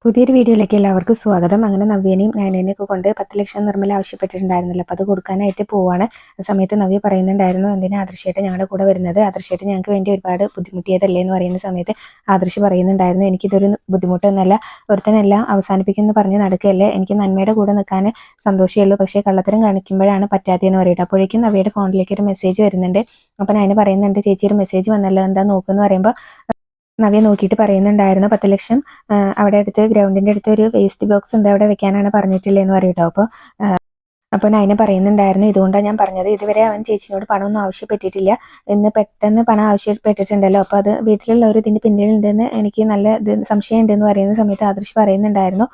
പുതിയൊരു വീഡിയോയിലേക്ക് എല്ലാവർക്കും സ്വാഗതം. അങ്ങനെ നവ്യനെയും നയനേനെയൊക്കെ കൊണ്ട് 10 ലക്ഷം നിർമ്മല ആവശ്യപ്പെട്ടിട്ടുണ്ടായിരുന്നല്ലോ. അപ്പോൾ അത് കൊടുക്കാനായിട്ട് പോവാണ്. ആ സമയത്ത് നവ്യ പറയുന്നുണ്ടായിരുന്നു, എന്തിനാ ആദർശേട്ടൻ ഞങ്ങളുടെ കൂടെ വരുന്നത്, ആദർശേട്ടൻ ഞങ്ങൾക്ക് വേണ്ടി ഒരുപാട് ബുദ്ധിമുട്ടിയതല്ലേ എന്ന് പറയുന്ന സമയത്ത് ആദർശ് പറയുന്നുണ്ടായിരുന്നു, എനിക്കിതൊരു ബുദ്ധിമുട്ടൊന്നുമല്ല, ഒരുത്തനെല്ലാം അവസാനിപ്പിക്കുമെന്ന് പറഞ്ഞ് നടക്കുകയല്ലേ, എനിക്ക് നന്മയുടെ കൂടെ നിൽക്കാൻ സന്തോഷമേ ഉള്ളൂ, പക്ഷേ കള്ളത്തരം കാണിക്കുമ്പോഴാണ് പറ്റാത്തതെന്ന് പറയുന്നത്. അപ്പോഴേക്കും നവ്യയുടെ ഫോണിലേക്ക് ഒരു മെസ്സേജ് വരുന്നുണ്ട്. അപ്പോൾ നയന പറയുന്നുണ്ട്, ചേച്ചി ഒരു മെസ്സേജ് വന്നല്ലോ, എന്താ നോക്കുമെന്ന് പറയുമ്പോൾ നവ്യ നോക്കിയിട്ട് പറയുന്നുണ്ടായിരുന്നു, 10 ലക്ഷം അവിടെ അടുത്ത് ഗ്രൗണ്ടിൻ്റെ അടുത്ത് ഒരു വേസ്റ്റ് ബോക്സ് ഉണ്ട്, അവിടെ വെക്കാനാണ് പറഞ്ഞിട്ടില്ലെന്ന് പറയൂട്ടോ. അപ്പോൾ നയന പറയുന്നുണ്ടായിരുന്നു, ഇതുകൊണ്ടാണ് ഞാൻ പറഞ്ഞത്, ഇതുവരെ അവൻ ചേച്ചിനോട് പണമൊന്നും ആവശ്യപ്പെട്ടിട്ടില്ല, ഇന്ന് പെട്ടെന്ന് പണം ആവശ്യപ്പെട്ടിട്ടുണ്ടല്ലോ, അപ്പോൾ അത് വീട്ടിലുള്ളവർ ഇതിൻ്റെ പിന്നിലുണ്ടെന്ന് എനിക്ക് നല്ല സംശയം ഉണ്ടെന്ന് പറയുന്ന സമയത്ത് ആദർശ് പറയുന്നുണ്ടായിരുന്നു,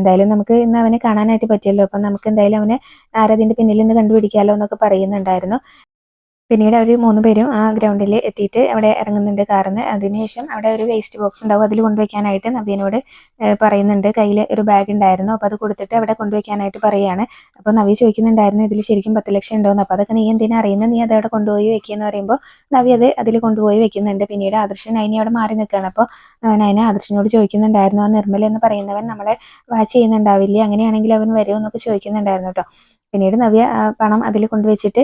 എന്തായാലും നമുക്ക് ഇന്ന് അവനെ കാണാനായിട്ട് പറ്റിയല്ലോ, അപ്പം നമുക്ക് എന്തായാലും അവനെ ആരതിൻ്റെ പിന്നിൽ നിന്ന് കണ്ടുപിടിക്കാമല്ലോ എന്നൊക്കെ പറയുന്നുണ്ടായിരുന്നു. പിന്നീട് അവർ 3 പേരും ആ ഗ്രൗണ്ടിൽ എത്തിയിട്ട് അവിടെ ഇറങ്ങുന്നുണ്ട് കാറിന്ന്. അതിനുശേഷം അവിടെ ഒരു വേസ്റ്റ് ബോക്സ് ഉണ്ടാവും, അതിൽ കൊണ്ടുവയ്ക്കാനായിട്ട് നവ്യനോട് പറയുന്നുണ്ട്. കയ്യിൽ ഒരു ബാഗ് ഉണ്ടായിരുന്നു, അപ്പോൾ അത് കൊടുത്തിട്ട് അവിടെ കൊണ്ടുവയ്ക്കാനായിട്ട് പറയുകയാണ്. അപ്പോൾ നവ്യ ചോദിക്കുന്നുണ്ടായിരുന്നു, ഇതിൽ ശരിക്കും 10 ലക്ഷം ഉണ്ടോയെന്ന്. അപ്പോൾ അതൊക്കെ നീ എന്തിനാ അറിയുന്നത്, നീ അതവിടെ കൊണ്ടുപോയി വെക്കുകയെന്ന് പറയുമ്പോൾ നവ്യ അത് അതിൽ കൊണ്ടുപോയി വെക്കുന്നുണ്ട്. പിന്നീട് ആദർശ് നയനി അവിടെ മാറി നിൽക്കുകയാണ്. അപ്പോൾ നയന ആദർശിനോട് ചോദിക്കുന്നുണ്ടായിരുന്നു, ആ നിർമ്മല എന്ന് പറയുന്നവൻ നമ്മളെ വാച്ച് ചെയ്യുന്നുണ്ടാവില്ലേ, അങ്ങനെയാണെങ്കിൽ അവൻ വരുമോ എന്നൊക്കെ ചോദിക്കുന്നുണ്ടായിരുന്നു കേട്ടോ. പിന്നീട് നവ്യ പണം അതിൽ കൊണ്ടുവച്ചിട്ട്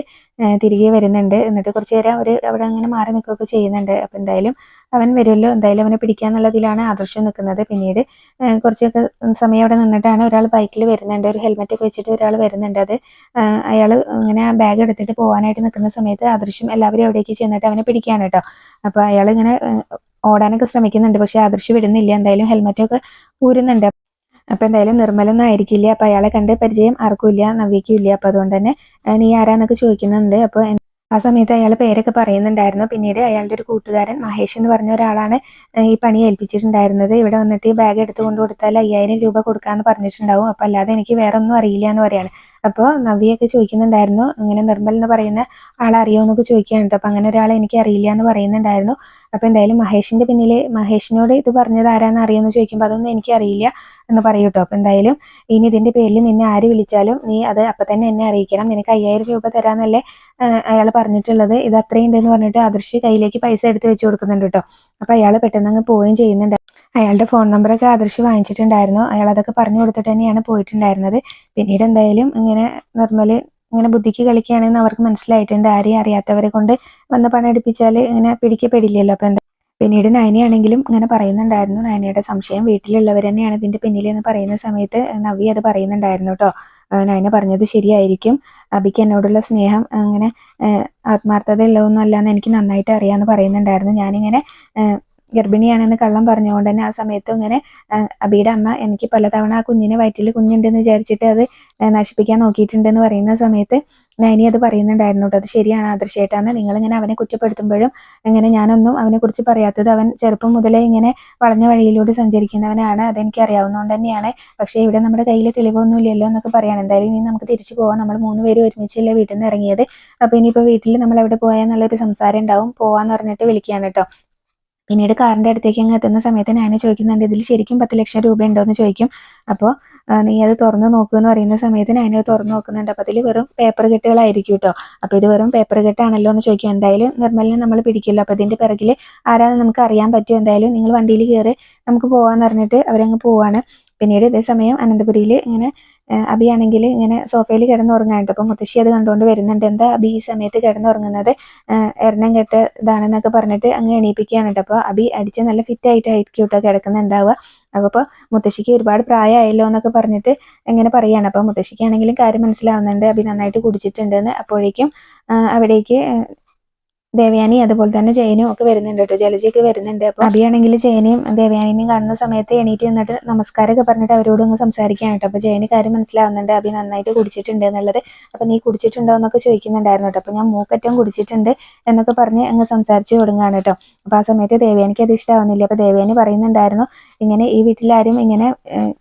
തിരികെ വരുന്നുണ്ട്. എന്നിട്ട് കുറച്ച് നേരം അവർ അവിടെ അങ്ങനെ മാറി നിൽക്കുകയൊക്കെ ചെയ്യുന്നുണ്ട്. അപ്പോൾ എന്തായാലും അവൻ വരുമല്ലോ, എന്തായാലും അവനെ പിടിക്കാന്നുള്ളതിലാണ് ആദർശം നിൽക്കുന്നത്. പിന്നീട് കുറച്ചൊക്കെ സമയം അവിടെ നിന്നിട്ടാണ് ഒരാൾ ബൈക്കിൽ വരുന്നുണ്ട്, ഒരു ഹെൽമെറ്റ് ഒക്കെ വെച്ചിട്ട് ഒരാൾ വരുന്നുണ്ട്. അത് അയാൾ ഇങ്ങനെ ആ ബാഗ് എടുത്തിട്ട് പോകാനായിട്ട് നിൽക്കുന്ന സമയത്ത് ആദർശം എല്ലാവരും എവിടേക്ക് ചെന്നിട്ട് അവനെ പിടിക്കുകയാണ് കേട്ടോ. അപ്പോൾ അയാൾ ഇങ്ങനെ ഓടാനൊക്കെ ശ്രമിക്കുന്നുണ്ട്, പക്ഷേ ആദർശ് വിടുന്നില്ല. എന്തായാലും ഹെൽമെറ്റൊക്കെ ഊരുന്നുണ്ട്. അപ്പോൾ എന്തായാലും നിർമ്മലൊന്നും ആയിരിക്കില്ല. അപ്പോൾ അയാളെ കണ്ട് പരിചയം ആർക്കും ഇല്ല, നവ്യയ്ക്കും ഇല്ല. അപ്പോൾ അതുകൊണ്ട് തന്നെ നീ ആരാന്നൊക്കെ ചോദിക്കുന്നുണ്ട്. അപ്പോൾ ആ സമയത്ത് അയാൾ പേരൊക്കെ പറയുന്നുണ്ടായിരുന്നു. പിന്നീട് അയാളുടെ ഒരു കൂട്ടുകാരൻ മഹേഷ് എന്ന് പറഞ്ഞ ഒരാളാണ് ഈ പണി ഏൽപ്പിച്ചിട്ടുണ്ടായിരുന്നത്. ഇവിടെ വന്നിട്ട് ഈ ബാഗ് എടുത്ത് കൊണ്ട് കൊടുത്താൽ 5000 രൂപ കൊടുക്കാമെന്ന് പറഞ്ഞിട്ടുണ്ടാവും, അപ്പോൾ അല്ലാതെ എനിക്ക് വേറെ ഒന്നും അറിയില്ല എന്ന് പറയാണ്. അപ്പോൾ നവ്യയൊക്കെ ചോദിക്കുന്നുണ്ടായിരുന്നു, ഇങ്ങനെ നിർമ്മൽ എന്ന് പറയുന്ന ആളറിയോ എന്നൊക്കെ ചോദിക്കുകയാണ് കേട്ടോ. അപ്പോൾ അങ്ങനെ ഒരാളെ എനിക്ക് അറിയില്ല എന്ന് പറയുന്നുണ്ടായിരുന്നു. അപ്പോൾ എന്തായാലും മഹേഷിൻ്റെ പിന്നിൽ മഹേഷിനോട് ഇത് പറഞ്ഞത് ആരാന്ന് അറിയുമെന്ന് ചോദിക്കുമ്പോൾ അതൊന്നും എനിക്കറിയില്ല എന്ന് പറയൂ കേട്ടോ. അപ്പോൾ എന്തായാലും ഇനി ഇതിൻ്റെ പേരിൽ നിന്നെ ആര് വിളിച്ചാലും നീ അത് അപ്പം തന്നെ എന്നെ അറിയിക്കണം, നിനക്ക് 5000 രൂപ തരാമെന്നല്ലേ അയാൾ പറഞ്ഞിട്ടുള്ളത്, ഇത് അത്രയും ഉണ്ടെന്ന് പറഞ്ഞിട്ട് ആദർശ് കയ്യിലേക്ക് പൈസ എടുത്ത് വെച്ച് കൊടുക്കുന്നുണ്ട് കേട്ടോ. അപ്പോൾ അയാൾ പെട്ടെന്ന് അങ്ങ് പോവുകയും ചെയ്യുന്നുണ്ട്. അയാളുടെ ഫോൺ നമ്പറൊക്കെ ആദർശ് വാങ്ങിച്ചിട്ടുണ്ടായിരുന്നു. അയാൾ അതൊക്കെ പറഞ്ഞു കൊടുത്തിട്ട് തന്നെയാണ് പോയിട്ടുണ്ടായിരുന്നത്. പിന്നീട് എന്തായാലും ഇങ്ങനെ നിർമ്മൽ ഇങ്ങനെ ബുദ്ധിക്ക് കളിക്കുകയാണെന്ന് അവർക്ക് മനസ്സിലായിട്ടുണ്ട്. ആരെയും അറിയാത്തവരെ കൊണ്ട് വന്ന് പണം എടുപ്പിച്ചാൽ ഇങ്ങനെ പിടിക്കപ്പെടില്ലല്ലോ. അപ്പോൾ പിന്നീട് നയനയാണെങ്കിലും ഇങ്ങനെ പറയുന്നുണ്ടായിരുന്നു, നയനയുടെ സംശയം വീട്ടിലുള്ളവർ തന്നെയാണ് ഇതിൻ്റെ പിന്നിൽ എന്ന് പറയുന്ന സമയത്ത് നവ്യ അത് പറയുന്നുണ്ടായിരുന്നു കേട്ടോ. നയന പറഞ്ഞത് ശരിയായിരിക്കും, അബിക്ക് എന്നോടുള്ള സ്നേഹം അങ്ങനെ ആത്മാർത്ഥത ഉള്ളതൊന്നുമല്ല എന്ന് എനിക്ക് നന്നായിട്ട് അറിയാമെന്ന് പറയുന്നുണ്ടായിരുന്നു. ഞാനിങ്ങനെ ഗർഭിണിയാണെന്ന് കള്ളം പറഞ്ഞുകൊണ്ട് തന്നെ ആ സമയത്തും ഇങ്ങനെ അബിയുടെ അമ്മ എനിക്ക് പലതവണ ആ കുഞ്ഞിനെ വയറ്റിൽ കുഞ്ഞുണ്ടെന്ന് വിചാരിച്ചിട്ട് അത് നശിപ്പിക്കാൻ നോക്കിയിട്ടുണ്ടെന്ന് പറയുന്ന സമയത്ത് നയനി അത് പറയുന്നുണ്ടായിരുന്നു കേട്ടോ. അത് ശരിയാണ് ആദർശേട്ടാന്ന്, നിങ്ങളിങ്ങനെ അവനെ കുറ്റപ്പെടുത്തുമ്പോഴും ഇങ്ങനെ ഞാനൊന്നും അവനെക്കുറിച്ച് പറയാത്തത്, അവൻ ചെറുപ്പം മുതലേ ഇങ്ങനെ വളഞ്ഞ വഴിയിലൂടെ സഞ്ചരിക്കുന്നവനാണ്, അതെനിക്ക് അറിയാവുന്നതുകൊണ്ട് തന്നെയാണ്, പക്ഷേ ഇവിടെ നമ്മുടെ കയ്യിൽ തെളിവൊന്നുമില്ലല്ലോ എന്നൊക്കെ പറയാണ്. എന്തായാലും ഇനി നമുക്ക് തിരിച്ചു പോകാം, നമ്മൾ 3 പേരും ഒരുമിച്ചല്ലേ വീട്ടിൽ നിന്ന് ഇറങ്ങിയത്, അപ്പോൾ ഇനിയിപ്പോൾ വീട്ടിൽ നമ്മൾ എവിടെ പോയാൽ എന്നുള്ളൊരു സംസാരം ഉണ്ടാവും, പോവാന്ന് പറഞ്ഞിട്ട് വിളിക്കുകയാണ് കേട്ടോ. പിന്നീട് കാറിൻ്റെ അടുത്തേക്ക് അങ്ങ് എത്തുന്ന സമയത്ത് ഞാൻ ചോദിക്കുന്നുണ്ട്, ഇതിൽ ശരിക്കും 10 ലക്ഷം രൂപ ഉണ്ടോ എന്ന് ചോദിക്കും. അപ്പോൾ നീ അത് തുറന്ന് നോക്കുക എന്ന് പറയുന്ന സമയത്ത് ഞാനത് തുറന്ന് നോക്കുന്നുണ്ട്. അപ്പോൾ അതിൽ വെറും പേപ്പർ കെട്ടുകളായിരിക്കും കേട്ടോ. അപ്പോൾ ഇത് വെറും പേപ്പർ കെട്ടാണല്ലോ എന്ന് ചോദിക്കും. എന്തായാലും നിർമ്മലിനെ നമ്മൾ പിടിക്കില്ല, അപ്പോൾ ഇതിൻ്റെ പിറകിൽ ആരാന്ന് നമുക്ക് അറിയാൻ പറ്റും, എന്തായാലും നിങ്ങൾ വണ്ടിയിൽ കയറി നമുക്ക് പോകാമെന്ന് പറഞ്ഞിട്ട് അവരങ്ങ് പോവാണ്. പിന്നീട് ഇതേ സമയം അനന്തപുരിയിൽ ഇങ്ങനെ അബിയാണെങ്കിൽ ഇങ്ങനെ സോഫയിൽ കിടന്നുറങ്ങാനുണ്ട്. അപ്പോൾ മുത്തശ്ശി അത് കണ്ടുകൊണ്ട് വരുന്നുണ്ട്. എന്താ അബി ഈ സമയത്ത് കിടന്നുറങ്ങുന്നത്, എണ്ണം കെട്ട ഇതാണെന്നൊക്കെ പറഞ്ഞിട്ട് അങ്ങ് എണീപ്പിക്കുകയാണ് കേട്ടോ. അപ്പോൾ അബി അടിച്ച് നല്ല ഫിറ്റായിട്ടായിരിക്കും കേട്ടോ കിടക്കുന്നുണ്ടാവുക. അപ്പോൾ മുത്തശ്ശിക്ക് ഒരുപാട് പ്രായമായല്ലോ എന്നൊക്കെ പറഞ്ഞിട്ട് ഇങ്ങനെ പറയുകയാണ്. അപ്പോൾ മുത്തശ്ശിക്കാണെങ്കിലും കാര്യം മനസ്സിലാവുന്നുണ്ട്, അബി നന്നായിട്ട് കുടിച്ചിട്ടുണ്ടെന്ന്. അപ്പോഴേക്കും അവിടേക്ക് ദേവയാനി അതുപോലെ തന്നെ ജയനും ഒക്കെ വരുന്നുണ്ട് കേട്ടോ, ജലജയൊക്കെ വരുന്നുണ്ട്. അപ്പോൾ അബിയാണെങ്കിൽ ജയനെയും ദേവയാനിനെയും കാണുന്ന സമയത്ത് എണീറ്റ് നിന്നിട്ട് നമസ്കാരമൊക്കെ പറഞ്ഞിട്ട് അവരോട് ഒന്ന് സംസാരിക്കാൻ കേട്ടോ. അപ്പോൾ ജയന് കാര്യം മനസ്സിലാവുന്നുണ്ട്, അബി നന്നായിട്ട് കുടിച്ചിട്ടുണ്ട് എന്നുള്ളത്. അപ്പോൾ നീ കുടിച്ചിട്ടുണ്ടോ എന്നൊക്കെ ചോദിക്കുന്നുണ്ടായിരുന്നു കേട്ടോ. അപ്പോൾ ഞാൻ മൂക്കറ്റം കുടിച്ചിട്ടുണ്ട് എന്നൊക്കെ പറഞ്ഞ് അങ്ങ് സംസാരിച്ച് തുടങ്ങുകയാണ് കേട്ടോ. അപ്പോൾ ആ സമയത്ത് ദേവയാനിക്ക് അത് ഇഷ്ടമാവുന്നില്ല. അപ്പോൾ ദേവയാനി പറയുന്നുണ്ടായിരുന്നു, ഇങ്ങനെ ഈ വീട്ടിലാരും ഇങ്ങനെ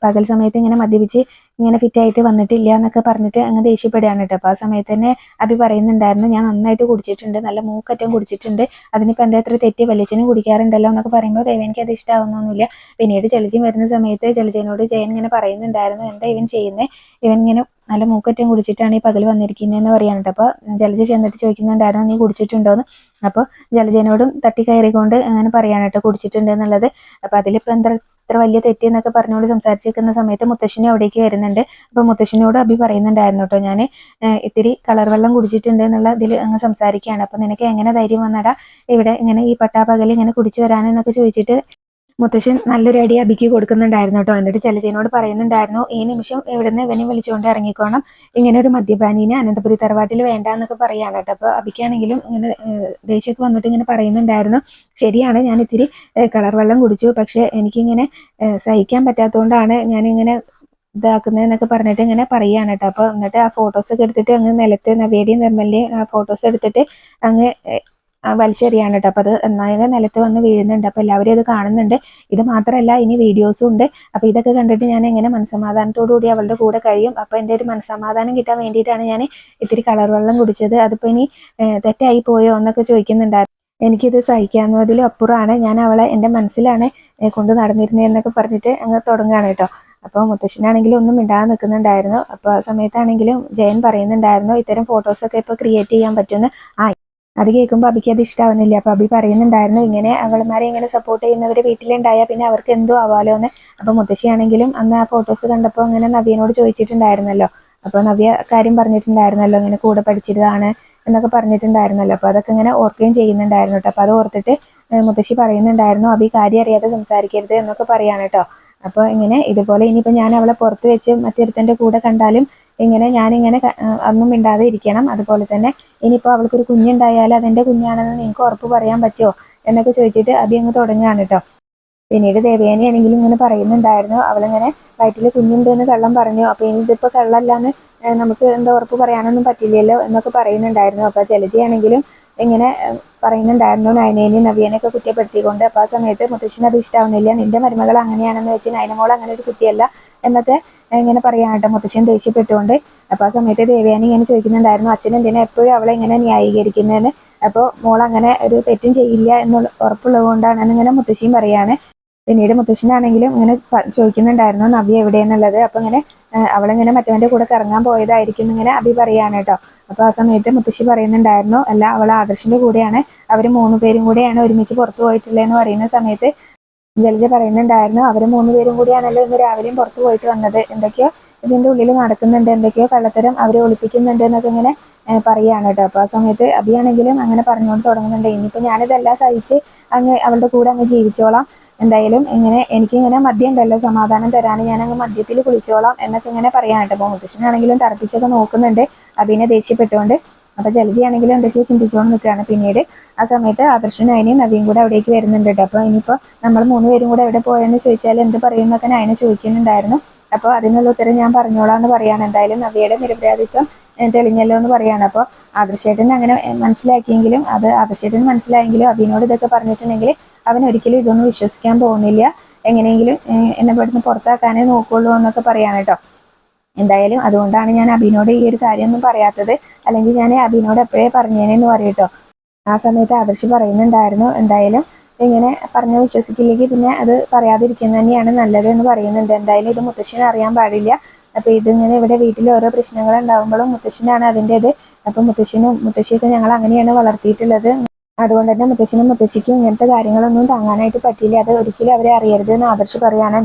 പകൽ സമയത്ത് ഇങ്ങനെ മദ്യപിച്ച് ഇങ്ങനെ ഫിറ്റായിട്ട് വന്നിട്ടില്ല എന്നൊക്കെ പറഞ്ഞിട്ട് അങ്ങ് ദേഷ്യപ്പെടുകയാണ് കേട്ടോ. അപ്പോൾ ആ സമയത്ത് തന്നെ അബി പറയുന്നുണ്ടായിരുന്നു, ഞാൻ നന്നായിട്ട് കുടിച്ചിട്ടുണ്ട്, നല്ല മൂക്കറ്റം കുടിച്ചിട്ടുണ്ട്, അതിനിപ്പോൾ എന്താ ഇത്ര തെറ്റ്, വലിയച്ഛനും കുടിക്കാറുണ്ടല്ലോ എന്നൊക്കെ പറയുമ്പോൾ ദേവയാനിക്ക് അത് ഇഷ്ടമാവുന്നൊന്നുമില്ല. പിന്നീട് ജലജയും വരുന്ന സമയത്ത് ജലജനോട് ജയൻ ഇങ്ങനെ പറയുന്നുണ്ടായിരുന്നു, എന്താ ഇവൻ ചെയ്യുന്നത്, ഇവൻ ഇങ്ങനെ നല്ല മൂക്കറ്റം കുടിച്ചിട്ടാണ് ഈ പകൽ വന്നിരിക്കുന്നതെന്ന് പറയാനുണ്ട്. അപ്പോൾ ജലജ ചെന്നിട്ട് ചോദിക്കുന്നുണ്ടായിരുന്നു നീ കുടിച്ചിട്ടുണ്ടോയെന്ന്. അപ്പോൾ ജലജനോടും തട്ടി കയറിക്കൊണ്ട് അങ്ങനെ പറയാനായിട്ട് കുടിച്ചിട്ടുണ്ട് എന്നുള്ളത്. അപ്പോൾ അതിലിപ്പോൾ എന്താ ഇത്ര വലിയ തെറ്റ് എന്നൊക്കെ പറഞ്ഞുകൊണ്ട് സംസാരിച്ചിരിക്കുന്ന സമയത്ത് മുത്തശ്ശിനി അവിടേക്ക് വരുന്നുണ്ട്. അപ്പോൾ മുത്തശ്ശിനോട് അഭി പറയുന്നുണ്ടായിരുന്നു കേട്ടോ, ഞാൻ ഇത്തിരി കളർ വെള്ളം കുടിച്ചിട്ടുണ്ട് എന്നുള്ള ഇതിൽ അങ്ങ് സംസാരിക്കുകയാണ്. അപ്പോൾ നിനക്ക് എങ്ങനെ ധൈര്യം വന്നടാ ഇവിടെ ഇങ്ങനെ ഈ പട്ടാപ്പകൽ ഇങ്ങനെ കുടിച്ചു വരാനെന്നൊക്കെ ചോദിച്ചിട്ട് മുത്തശ്ശൻ നല്ലൊരു അടി അബിക്ക് കൊടുക്കുന്നുണ്ടായിരുന്നു കേട്ടോ. എന്നിട്ട് ജലജയോട് പറയുന്നുണ്ടായിരുന്നു ഈ നിമിഷം ഇവിടുന്ന് ഇവനെ വിളിച്ചുകൊണ്ട് ഇറങ്ങിക്കോണം, ഇങ്ങനെ ഒരു മദ്യപാനീനെ അനന്തപുരി തറവാട്ടിൽ വേണ്ട എന്നൊക്കെ പറയാണ് കേട്ടോ. അപ്പോൾ അബിക്കാണെങ്കിലും ഇങ്ങനെ ദേഷ്യമൊക്കെ വന്നിട്ട് ഇങ്ങനെ പറയുന്നുണ്ടായിരുന്നു, ശരിയാണ് ഞാൻ ഇത്തിരി കളർ വെള്ളം കുടിച്ചു, പക്ഷെ എനിക്കിങ്ങനെ സഹിക്കാൻ പറ്റാത്തതുകൊണ്ടാണ് ഞാനിങ്ങനെ ഇതാക്കുന്നതെന്നൊക്കെ പറഞ്ഞിട്ട് ഇങ്ങനെ പറയുകയാണ് കേട്ടോ. അപ്പോൾ എന്നിട്ട് ആ ഫോട്ടോസൊക്കെ എടുത്തിട്ട് അങ്ങ് നിലത്ത് നവ്യയുടെയും നിർമ്മലിൻ്റെയും ആ ഫോട്ടോസ് എടുത്തിട്ട് അങ്ങ് വലിച്ചെറിയാണ് കേട്ടോ. അപ്പോൾ അത് നന്നായി നിലത്ത് വന്ന് വീഴുന്നുണ്ട്. അപ്പോൾ എല്ലാവരും ഇത് കാണുന്നുണ്ട്. ഇത് മാത്രമല്ല ഇനി വീഡിയോസും ഉണ്ട്. അപ്പോൾ ഇതൊക്കെ കണ്ടിട്ട് ഞാൻ എങ്ങനെ മനസ്സമാധാനത്തോടു കൂടി അവളുടെ കൂടെ കഴിയും? അപ്പോൾ എൻ്റെ ഒരു മനസ്സമാധാനം കിട്ടാൻ വേണ്ടിയിട്ടാണ് ഞാൻ ഇത്തിരി കളർ വെള്ളം കുടിച്ചത്. അതിപ്പോൾ ഇനി തെറ്റായി പോയോ എന്നൊക്കെ ചോദിക്കുന്നുണ്ടായിരുന്നു. എനിക്കിത് സഹിക്കാവുന്നതിലും അപ്പുറമാണ്, ഞാൻ അവളെ എൻ്റെ മനസ്സിലാണ് കൊണ്ട് നടന്നിരുന്നത് എന്നൊക്കെ പറഞ്ഞിട്ട് അങ്ങ് തുടങ്ങുകയാണ് കേട്ടോ. അപ്പോൾ മുത്തശ്ശനാണെങ്കിലും ഒന്നും മിണ്ടാതെ നിൽക്കുന്നുണ്ടായിരുന്നു. അപ്പോൾ ആ സമയത്താണെങ്കിലും ജയൻ പറയുന്നുണ്ടായിരുന്നു ഇത്തരം ഫോട്ടോസൊക്കെ ഇപ്പോൾ ക്രിയേറ്റ് ചെയ്യാൻ പറ്റുമെന്ന്. അത് കേൾക്കുമ്പോൾ അബിക്ക് അത് ഇഷ്ടമാവുന്നില്ല. അപ്പോൾ അബി പറയുന്നുണ്ടായിരുന്നു ഇങ്ങനെ അവൾമാരെ ഇങ്ങനെ സപ്പോർട്ട് ചെയ്യുന്നവർ വീട്ടിലുണ്ടായാൽ പിന്നെ അവർക്ക് എന്തോ ആവാലോ എന്ന്. അപ്പോൾ മുത്തശ്ശിയാണെങ്കിലും അന്ന് ആ ഫോട്ടോസ് കണ്ടപ്പോൾ അങ്ങനെ നവ്യനോട് ചോദിച്ചിട്ടുണ്ടായിരുന്നല്ലോ. അപ്പോൾ നവ്യ കാര്യം പറഞ്ഞിട്ടുണ്ടായിരുന്നല്ലോ, ഇങ്ങനെ കൂടെ പഠിച്ചതാണ് എന്നൊക്കെ പറഞ്ഞിട്ടുണ്ടായിരുന്നല്ലോ. അപ്പോൾ അതൊക്കെ ഇങ്ങനെ ഓർക്കുകയും ചെയ്യുന്നുണ്ടായിരുന്നു കേട്ടോ. അപ്പോൾ അത് ഓർത്തിട്ട് മുത്തശ്ശി പറയുന്നുണ്ടായിരുന്നു അബി കാര്യം അറിയാതെ സംസാരിക്കരുത് എന്നൊക്കെ പറയാണ് കേട്ടോ. അപ്പോൾ ഇങ്ങനെ ഇതുപോലെ ഇനിയിപ്പോൾ ഞാൻ അവളെ പുറത്ത് വെച്ച് മറ്റൊരുത്തൻ്റെ കൂടെ കണ്ടാലും ഇങ്ങനെ ഞാനിങ്ങനെ ഒന്നും മിണ്ടാതെ ഇരിക്കണം. അതുപോലെ തന്നെ ഇനിയിപ്പോൾ അവൾക്കൊരു കുഞ്ഞുണ്ടായാൽ അതെൻ്റെ കുഞ്ഞാണെന്ന് നിങ്ങൾക്ക് ഉറപ്പ് പറയാൻ പറ്റുമോ എന്നൊക്കെ ചോദിച്ചിട്ട് അബി അങ്ങ് തുടങ്ങുകയാണ് കേട്ടോ. പിന്നീട് ദേവയാനിയാണെങ്കിലും ഇങ്ങനെ പറയുന്നുണ്ടായിരുന്നു അവളിങ്ങനെ വയറ്റിൽ കുഞ്ഞുണ്ടെന്ന് കള്ളം പറഞ്ഞു, അപ്പോൾ ഇനി ഇതിപ്പോൾ കള്ളല്ലാന്ന് നമുക്ക് എന്താ ഉറപ്പ് പറയാനൊന്നും പറ്റില്ലല്ലോ എന്നൊക്കെ പറയുന്നുണ്ടായിരുന്നു. അപ്പോൾ ജലജയാണെങ്കിലും ഇങ്ങനെ പറയുന്നുണ്ടായിരുന്നു നയനേനെയും നവ്യനെയൊക്കെ കുറ്റപ്പെടുത്തിക്കൊണ്ട്. അപ്പോൾ ആ സമയത്ത് മുത്തശ്ശിന് അത് ഇഷ്ടാവുന്നില്ല, നിന്റെ മരുമകൾ അങ്ങനെയാണെന്ന് വെച്ച് നയനമോൾ അങ്ങനെ ഒരു കുട്ടിയല്ല എന്നൊക്കെ ഇങ്ങനെ പറയാനായിട്ട് മുത്തശ്ശൻ ദേഷ്യപ്പെട്ടുകൊണ്ട്. അപ്പോൾ ആ സമയത്ത് ദേവയാനി ഇങ്ങനെ ചോദിക്കുന്നുണ്ടായിരുന്നു അച്ഛൻ എന്തിനാ എപ്പോഴും അവളെ ഇങ്ങനെ ന്യായീകരിക്കുന്നതെന്ന്. അപ്പോൾ മോൾ അങ്ങനെ ഒരു തെറ്റും ചെയ്യില്ല എന്നുള്ള ഉറപ്പുള്ളത് കൊണ്ടാണെന്ന് ഇങ്ങനെ മുത്തശ്ശിയും പറയാണ്. പിന്നീട് മുത്തശ്ശനാണെങ്കിലും ഇങ്ങനെ ചോദിക്കുന്നുണ്ടായിരുന്നു നവ്യ എവിടെയെന്നുള്ളത്. അപ്പോൾ ഇങ്ങനെ അവളിങ്ങനെ മറ്റവൻ്റെ കൂടെ കറങ്ങാൻ പോയതായിരിക്കും എന്നിങ്ങനെ അഭി പറയാണ് കേട്ടോ. അപ്പോൾ ആ സമയത്ത് മുത്തശ്ശി പറയുന്നുണ്ടായിരുന്നു അല്ല അവൾ ആദർശിൻ്റെ കൂടെയാണ്, അവർ 3 പേരും കൂടെയാണ് ഒരുമിച്ച് പുറത്തു പോയിട്ടുള്ളതെന്ന് പറയുന്ന സമയത്ത് ജലജ പറയുന്നുണ്ടായിരുന്നു അവർ 3 പേരും കൂടിയാണല്ലോ ഇന്ന് രാവിലെയും പുറത്തു പോയിട്ട് വന്നത്, എന്തൊക്കെയോ ഇതിൻ്റെ ഉള്ളിൽ നടക്കുന്നുണ്ട്, എന്തൊക്കെയോ കള്ളത്തരം അവർ ഒളിപ്പിക്കുന്നുണ്ട് എന്നൊക്കെ ഇങ്ങനെ പറയുകയാണ് കേട്ടോ. അപ്പോൾ ആ സമയത്ത് അഭിയാണെങ്കിലും അങ്ങനെ പറഞ്ഞുകൊണ്ട് തുടങ്ങുന്നുണ്ട് ഇനിയിപ്പോൾ ഞാനിതെല്ലാം സഹിച്ച് അങ്ങ് അവളുടെ കൂടെ അങ്ങ് ജീവിച്ചോളാം, എന്തായാലും ഇങ്ങനെ എനിക്കിങ്ങനെ മദ്യം ഉണ്ടല്ലോ സമാധാനം തരാൻ, ഞാൻ അങ്ങ് മദ്യത്തിൽ കുളിച്ചോളാം എന്നൊക്കെ ഇങ്ങനെ പറയാൻ കേട്ടോ. അപ്പോൾ മുത്തശ്ശനാണെങ്കിലും തറപ്പിച്ചൊക്കെ നോക്കുന്നുണ്ട് അഭിനെ ദേഷ്യപ്പെട്ടുകൊണ്ട്. അപ്പോൾ ജലജയാണെങ്കിലും എന്തൊക്കെയോ ചിന്തിച്ചുകൊണ്ട് നിൽക്കുകയാണ്. പിന്നീട് ആ സമയത്ത് ആദർശനും നയനയും നവിയും കൂടെ അവിടേക്ക് വരുന്നുണ്ട് കേട്ടോ. അപ്പോൾ ഇനിയിപ്പോൾ നമ്മൾ 3 പേരും കൂടെ എവിടെ പോയെന്ന് ചോദിച്ചാൽ എന്ത് പറയുമെന്നൊക്കെ നയന ചോദിക്കുന്നുണ്ടായിരുന്നു. അപ്പോൾ അതിനുള്ള ഉത്തരം ഞാൻ പറഞ്ഞോളാം എന്ന് പറയാണ്. എന്തായാലും നവ്യയുടെ നിരപരാധിത്വം തെളിഞ്ഞല്ലോ എന്ന് പറയാണ്. അപ്പോൾ ആദർശേട്ടൻ അങ്ങനെ മനസ്സിലാക്കിയെങ്കിലും അത് ആദർശേട്ടൻ മനസ്സിലായെങ്കിലും അഭിനോട് ഇതൊക്കെ പറഞ്ഞിട്ടുണ്ടെങ്കിൽ അവൻ ഒരിക്കലും ഇതൊന്നും വിശ്വസിക്കാൻ പോകുന്നില്ല, എങ്ങനെയെങ്കിലും എന്നെ ഇവിടുന്ന് പുറത്താക്കാനേ നോക്കുള്ളൂ എന്നൊക്കെ പറയാണ് കേട്ടോ. എന്തായാലും അതുകൊണ്ടാണ് ഞാൻ അഭിനോട് ഈ ഒരു കാര്യമൊന്നും പറയാത്തത്, അല്ലെങ്കിൽ ഞാൻ അഭിനോട് എപ്പോഴേ പറഞ്ഞേനെന്ന് പറയും കേട്ടോ. ആ സമയത്ത് ആദർശ് പറയുന്നുണ്ടായിരുന്നു എന്തായാലും ഇങ്ങനെ പറഞ്ഞ് വിശ്വസിക്കില്ലെങ്കിൽ പിന്നെ അത് പറയാതിരിക്കുന്നത് തന്നെയാണ് നല്ലത് എന്ന് പറയുന്നുണ്ട്. എന്തായാലും ഇത് മുത്തശ്ശിനെ അറിയാൻ പാടില്ല. അപ്പോൾ ഇതിങ്ങനെ ഇവിടെ വീട്ടിൽ ഓരോ പ്രശ്നങ്ങൾ ഉണ്ടാകുമ്പോഴും മുത്തശ്ശനാണ് അതിൻ്റെ ഇത്. അപ്പോൾ മുത്തശ്ശിയൊക്കെ ഞങ്ങൾ അങ്ങനെയാണ് വളർത്തിയിട്ടുള്ളത്, അതുകൊണ്ട് തന്നെ മുത്തശ്ശനും മുത്തശ്ശിക്കും ഇങ്ങനത്തെ കാര്യങ്ങളൊന്നും താങ്ങാനായിട്ട് പറ്റില്ല, അത് ഒരിക്കലും അവരെ അറിയരുത് എന്ന് ആദർശ് പറയാണ്.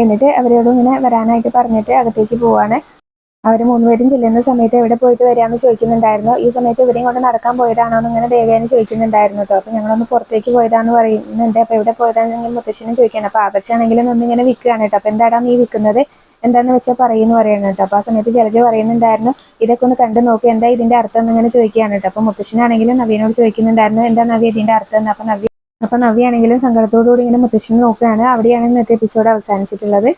എന്നിട്ട് അവരോട് ഇങ്ങനെ വരാനായിട്ട് പറഞ്ഞിട്ട് അകത്തേക്ക് പോവാണ്. അവർ 3 പേരും ചെല്ലുന്ന സമയത്ത് എവിടെ പോയിട്ട് വരികയെന്ന് ചോദിക്കുന്നുണ്ടായിരുന്നു. ഈ സമയത്ത് ഇവരെയും കൊണ്ട് നടക്കാൻ പോയതാണോ എന്ന് ഇങ്ങനെ ദേവയാനി ചോദിക്കുന്നുണ്ടായിരുന്നു കേട്ടോ. അപ്പോൾ ഞങ്ങളൊന്ന് പുറത്തേക്ക് പോയതാന്ന് പറയുന്നുണ്ട്. അപ്പോൾ എവിടെ പോയതാണെന്നെങ്കിൽ മുത്തശ്ശനും ചോദിക്കുകയാണ്. അപ്പോൾ ആദർശാണെങ്കിലും ഒന്നിങ്ങനെ വിൽക്കുകയാണ് കേട്ടോ. അപ്പോൾ എന്താടാ നീ വിൽക്കുന്നത്, എന്താന്ന് വെച്ചാൽ പറയുമെന്ന് പറയുന്നത് കേട്ടോ. അപ്പോൾ ആ സമയത്ത് ജലജ പറയുന്നുണ്ടായിരുന്നു ഇതൊക്കെ ഒന്ന് കണ്ടു നോക്കി എന്താ ഇതിൻ്റെ അർത്ഥം എന്നിങ്ങനെ ചോദിക്കുകയാണ് കേട്ടോ. അപ്പോൾ മുത്തശ്ശനാണെങ്കിലും നവ്യനോട് ചോദിക്കുന്നുണ്ടായിരുന്നു എന്താ നവ്യ ഇതിൻ്റെ അർത്ഥം എന്ന്. അപ്പോൾ നവ്യ ആണെങ്കിലും സങ്കടത്തോടുകൂടി ഇങ്ങനെ മുത്തശ്ശനെ നോക്കുകയാണ്. അവിടെയാണ് ഇന്നത്തെ എപ്പിസോഡ് അവസാനിച്ചിട്ടുള്ളത്.